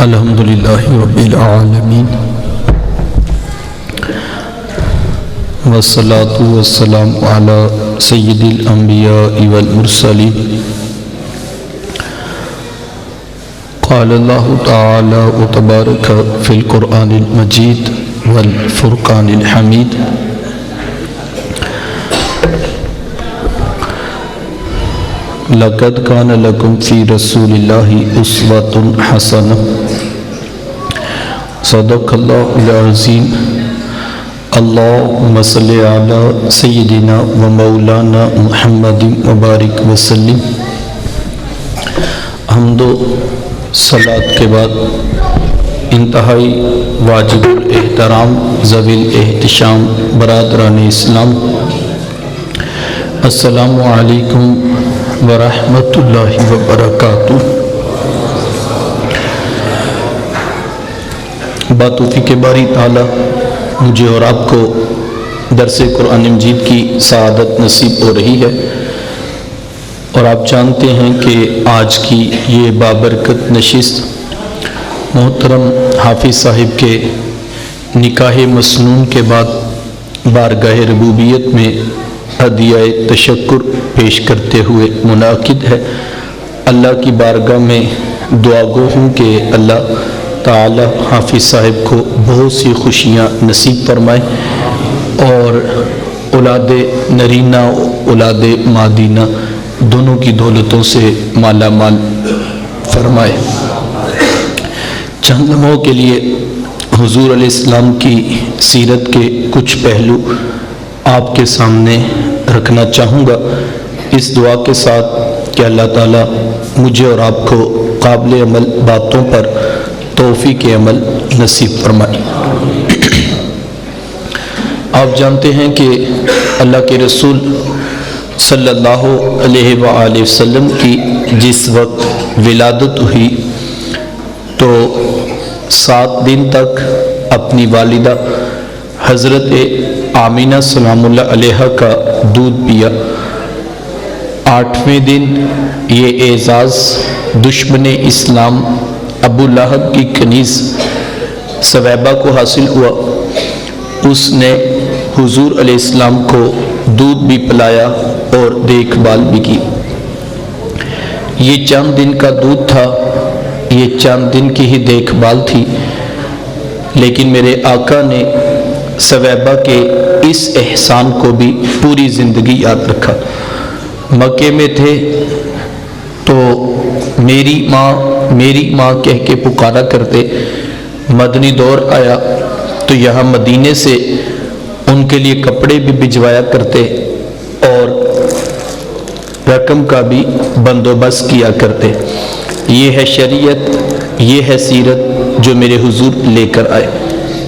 الحمدللہ رب العالمین والصلاة والسلام علی سید الانبیاء والمرسلین قال اللہ تعالی وتبارک فی القرآن المجید والفرقان الحمید لقد کان لکم فی رسول اللہ اسوۃ حسنہ صدق اللہ العظیم اللہم صلی علی سیدنا و مولانا محمد مبارک وسلم۔ حمد و صلاۃ کے بعد انتہائی واجب الاحترام ذوی الاحتشام برادران اسلام، السلام علیکم ورحمۃ اللہ وبرکاتہ۔ باتوفیق باری تعالی مجھے اور آپ کو درس قرآن مجید کی سعادت نصیب ہو رہی ہے، اور آپ جانتے ہیں کہ آج کی یہ بابرکت نشست محترم حافظ صاحب کے نکاح مسنون کے بعد بارگاہ ربوبیت میں ہدیہ تشکر پیش کرتے ہوئے منعقد ہے۔ اللہ کی بارگاہ میں دعا گو ہوں کہ اللہ تعالی حافظ صاحب کو بہت سی خوشیاں نصیب فرمائے اور اولاد نرینہ اولاد مادینہ دونوں کی دولتوں سے مالا مال فرمائے۔ چند لمحوں کے لیے حضور علیہ السلام کی سیرت کے کچھ پہلو آپ کے سامنے رکھنا چاہوں گا، اس دعا کے ساتھ کہ اللہ تعالیٰ مجھے اور آپ کو قابل عمل باتوں پر توفیق عمل نصیب فرمائے۔ آپ جانتے ہیں کہ اللہ کے رسول صلی اللہ علیہ وآلہ وسلم کی جس وقت ولادت ہوئی تو 7 دن تک اپنی والدہ حضرت آمینہ سلام اللہ علیہ کا دودھ پیا۔ 8ویں دن یہ اعزاز دشمن اسلام ابو لہب کی کنیز سویبہ کو حاصل ہوا، اس نے حضور علیہ السلام کو دودھ بھی پلایا اور دیکھ بھال بھی کی۔ یہ چند دن کا دودھ تھا، یہ چند دن کی ہی دیکھ بھال تھی، لیکن میرے آقا نے سویبہ کے اس احسان کو بھی پوری زندگی یاد رکھا۔ مکے میں تھے تو میری ماں کہہ کے پکارا کرتے، مدنی دور آیا تو یہاں مدینے سے ان کے لیے کپڑے بھی بھجوایا کرتے اور رقم کا بھی بندوبست کیا کرتے۔ یہ ہے شریعت، یہ ہے سیرت جو میرے حضور لے کر آئے۔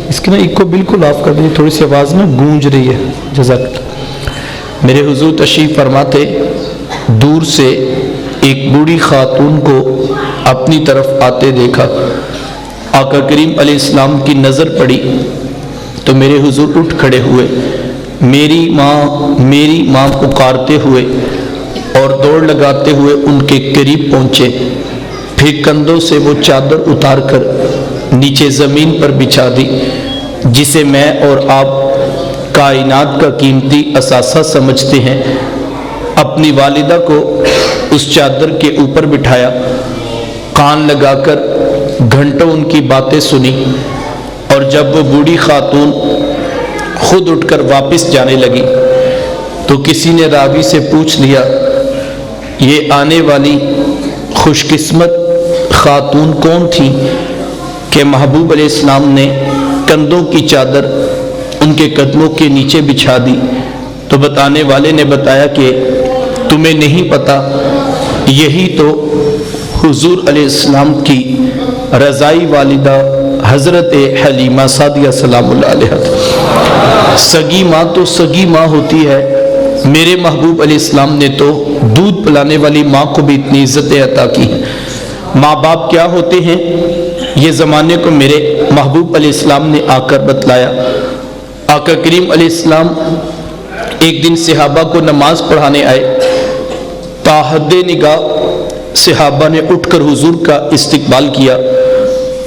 اس کے نا ایک کو بالکل آف کر دیں، تھوڑی سی آواز نا گونج رہی ہے، جزاک اللہ۔ میرے حضور تشریف فرماتے، دور سے ایک بوڑھی خاتون کو اپنی طرف آتے دیکھا، آقا کریم علیہ السلام کی نظر پڑی تو میرے حضور اٹھ کھڑے ہوئے، میری ماں پکارتے ہوئے اور دوڑ لگاتے ہوئے ان کے قریب پہنچے، پھر کندھوں سے وہ چادر اتار کر نیچے زمین پر بچھا دی جسے میں اور آپ کائنات کا قیمتی اثاثہ سمجھتے ہیں۔ اپنی والدہ کو اس چادر کے اوپر بٹھایا، کان لگا کر گھنٹوں ان کی باتیں سنی، اور جب وہ بوڑھی خاتون خود اٹھ کر واپس جانے لگی تو کسی نے راوی سے پوچھ لیا، یہ آنے والی خوش قسمت خاتون کون تھی کہ محبوب علیہ السلام نے کندھوں کی چادر ان کے قدموں کے نیچے بچھا دی؟ تو بتانے والے نے بتایا کہ تمہیں نہیں پتا، یہی تو حضور علیہ السلام کی رضائی والدہ حضرت حلیمہ سعدیہ سلام اللہ علیہ۔ سگی ماں تو سگی ماں ہوتی ہے، میرے محبوب علیہ السلام نے تو دودھ پلانے والی ماں کو بھی اتنی عزتیں عطا کی ہیں۔ ماں باپ کیا ہوتے ہیں یہ زمانے کو میرے محبوب علیہ السلام نے آ کر بتلایا۔ آقا کریم علیہ السلام ایک دن صحابہ کو نماز پڑھانے آئے، تاحد نگاہ صحابہ نے اٹھ کر حضور کا استقبال کیا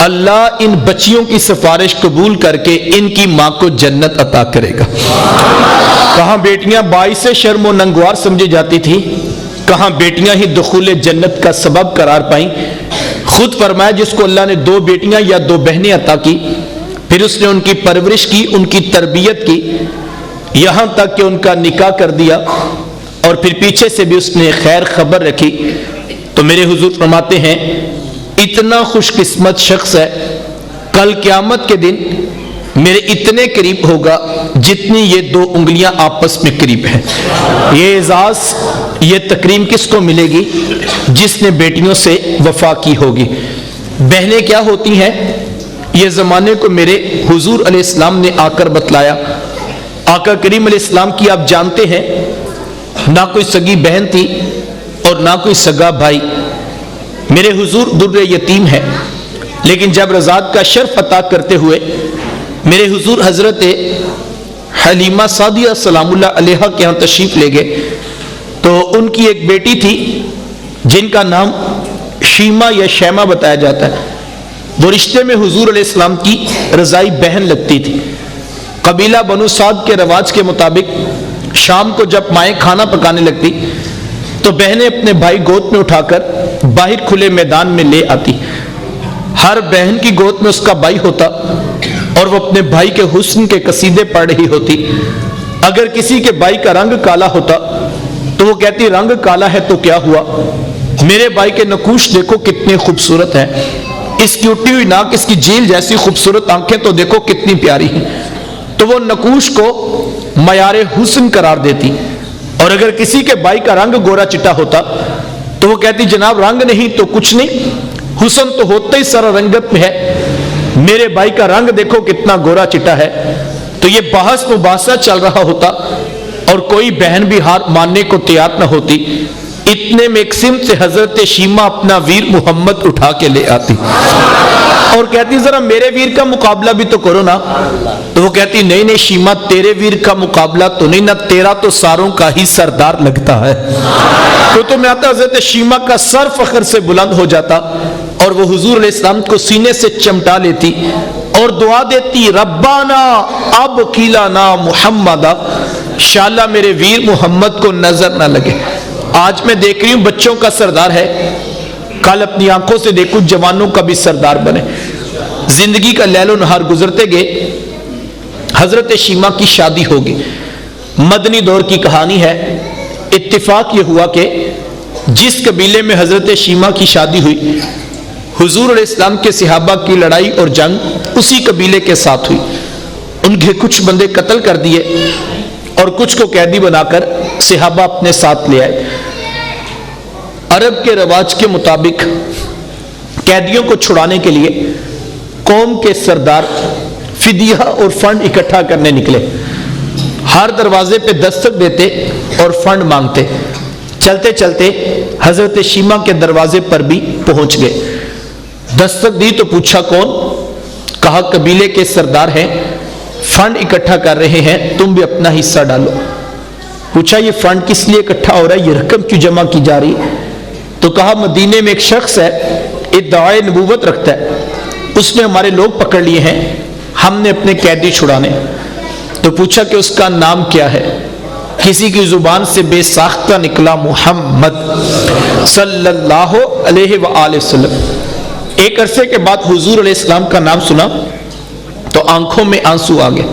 اللہ ان بچیوں کی سفارش قبول کر کے ان کی ماں کو جنت عطا کرے گا۔ کہاں بیٹیاں باعث شرم و ننگوار سمجھی جاتی تھی، کہاں بیٹیاں ہی دخول جنت کا سبب قرار پائیں۔ خود فرمایا جس کو اللہ نے 2 بیٹیاں یا 2 بہنیں عطا کی، پھر اس نے ان کی پرورش کی، ان کی تربیت کی، یہاں تک کہ ان کا نکاح کر دیا، اور پھر پیچھے سے بھی اس نے خیر خبر رکھی، تو میرے حضور فرماتے ہیں اتنا خوش قسمت شخص ہے کل قیامت کے دن میرے اتنے قریب ہوگا جتنی یہ 2 انگلیاں آپس میں قریب ہیں۔ یہ اعزاز، یہ تکریم کس کو ملے گی؟ جس نے بیٹیوں سے وفا کی ہوگی۔ بہنیں کیا ہوتی ہیں یہ زمانے کو میرے حضور علیہ السلام نے آ کر بتلایا۔ آقا کریم علیہ السلام کی آپ جانتے ہیں نہ کوئی سگی بہن تھی اور نہ کوئی سگا بھائی۔ میرے حضور در یتیم ہے، لیکن جب رضاعت کا شرف عطا کرتے ہوئے میرے حضور حضرت حلیمہ سعدیہ سلام اللہ علیہا کے ہاں تشریف لے گئے، تو ان کی ایک بیٹی تھی جن کا نام شیمہ یا شیمہ بتایا جاتا ہے۔ وہ رشتے میں حضور علیہ السلام کی رضائی بہن لگتی تھی۔ قبیلہ بنو سعد کے رواج کے مطابق شام کو جب مائیں کھانا پکانے لگتی تو بہنیں اپنے بھائی گود میں اٹھا کر باہر کھلے میدان میں لے آتی۔ ہر بہن کی گود میں اس کا بھائی ہوتا اور وہ اپنے بھائی کے حسن کے قصیدے پڑھ رہی ہوتی۔ اگر کسی کے بھائی کا رنگ کالا ہوتا تو وہ کہتی رنگ کالا ہے تو کیا ہوا، میرے بھائی کے نقوش دیکھو کتنے خوبصورت ہیں، اس کی اٹھی ہوئی ناک، اس کی جھیل جیسی خوبصورت آنکھیں تو دیکھو کتنی پیاری ہیں۔ تو وہ نقوش کو معیار حسن قرار دیتی۔ اور اگر کسی کے بھائی کا رنگ گورا چٹا ہوتا تو وہ کہتی جناب رنگ نہیں تو کچھ نہیں، حسن تو ہوتا ہی سارا رنگت میں ہے، میرے بھائی کا رنگ دیکھو کتنا گورا چٹا ہے۔ تو یہ بحث مباحثہ چل رہا ہوتا اور کوئی بہن بھی ہار ماننے کو تیار نہ ہوتی۔ اتنے میں ایک سمت سے حضرت شیمہ اپنا ویر محمد اٹھا کے لے آتی اور کہتی ذرا میرے ویر کا مقابلہ بھی تو کرو نا۔ تو وہ کہتی نہیں نہیں شیمہ تیرے ویر کا مقابلہ تو نہیں، نہ تیرا تو ساروں کا ہی سردار لگتا ہے۔ تو میں آتا حضرت شیمہ کا سر فخر سے بلند ہو جاتا اور وہ حضور علیہ السلام کو سینے سے چمٹا لیتی اور دعا دیتی ربانا اب کیلانا محمد، شاءاللہ میرے ویر محمد کو نظر نہ لگے۔ آج میں دیکھ رہی ہوں بچوں کا سردار ہے، کل اپنی آنکھوں سے دیکھوں جوانوں کا بھی سردار بنے۔ زندگی کا لیل و نہار گزرتے گئے، حضرت شیمہ کی شادی ہوگی۔ مدنی دور کی کہانی ہے۔ اتفاق یہ ہوا کہ جس قبیلے میں حضرت شیمہ کی شادی ہوئی، حضور علیہ السلام کے صحابہ کی لڑائی اور جنگ اسی قبیلے کے ساتھ ہوئی۔ ان کے کچھ بندے قتل کر دیے اور کچھ کو قیدی بنا کر صحابہ اپنے ساتھ لے آئے۔ عرب کے رواج کے مطابق قیدیوں کو چھڑانے کے لیے قوم کے سردار فدیہ اور فنڈ اکٹھا کرنے نکلے۔ ہر دروازے پہ دستک دیتے اور فنڈ مانگتے۔ چلتے چلتے حضرت شیمہ کے دروازے پر بھی پہنچ گئے۔ دستک دی تو پوچھا کون؟ کہا قبیلے کے سردار ہیں، فنڈ اکٹھا کر رہے ہیں، تم بھی اپنا حصہ ڈالو۔ پوچھا یہ فنڈ کس لیے اکٹھا ہو رہا ہے، یہ رقم کیوں جمع کی جا رہی؟ تو کہا مدینے میں ایک شخص ہے ادعائے نبوت رکھتا ہے، اس نے ہمارے لوگ پکڑ لیے ہیں، ہم نے اپنے قیدی چھڑانے۔ تو پوچھا کہ اس کا نام کیا ہے؟ کسی کی زبان سے بے ساختہ نکلا محمد صلی اللہ علیہ وآلہ وسلم۔ ایک عرصے کے بعد حضور علیہ السلام کا نام سنا تو آنکھوں میں آنسو آ گئے۔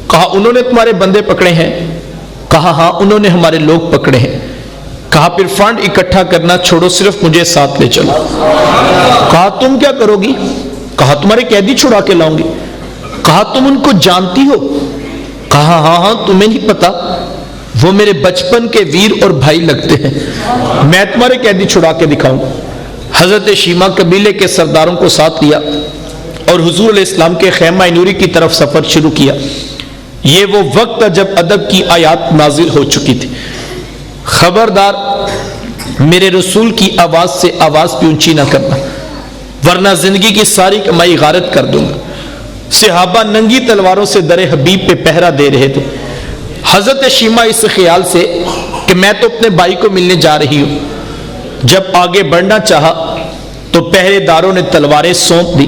کہا انہوں نے تمہارے بندے پکڑے ہیں؟ کہا ہاں انہوں نے ہمارے لوگ پکڑے ہیں۔ کہا پھر فنڈ اکٹھا کرنا چھوڑو، صرف مجھے ساتھ لے چلو۔ کہا تم کیا کرو گی؟ کہا تمہارے قیدی چھڑا کے لاؤں گی۔ کہا تم ان کو جانتی ہو؟ کہا ہاں ہاں، تمہیں نہیں پتا، وہ میرے بچپن کے ویر اور بھائی لگتے ہیں، میں تمہارے قیدی چھڑا کے دکھاؤں۔ حضرت شیمہ قبیلے کے سرداروں کو ساتھ لیا اور حضور علیہ السلام کے خیمہ نوری کی طرف سفر شروع کیا۔ یہ وہ وقت تھا جب ادب کی آیات نازل ہو چکی تھی۔ خبردار میرے رسول کی آواز سے آواز بھی اونچی نہ کرنا، ورنہ زندگی کی ساری کمائی غارت کر دوں گا۔ صحابہ ننگی تلواروں سے در حبیب پہ پہرا دے رہے تھے۔ حضرت شیمہ اس خیال سے کہ میں تو اپنے بھائی کو ملنے جا رہی ہوں، جب آگے بڑھنا چاہا تو پہرے داروں نے تلواریں سونپ دی۔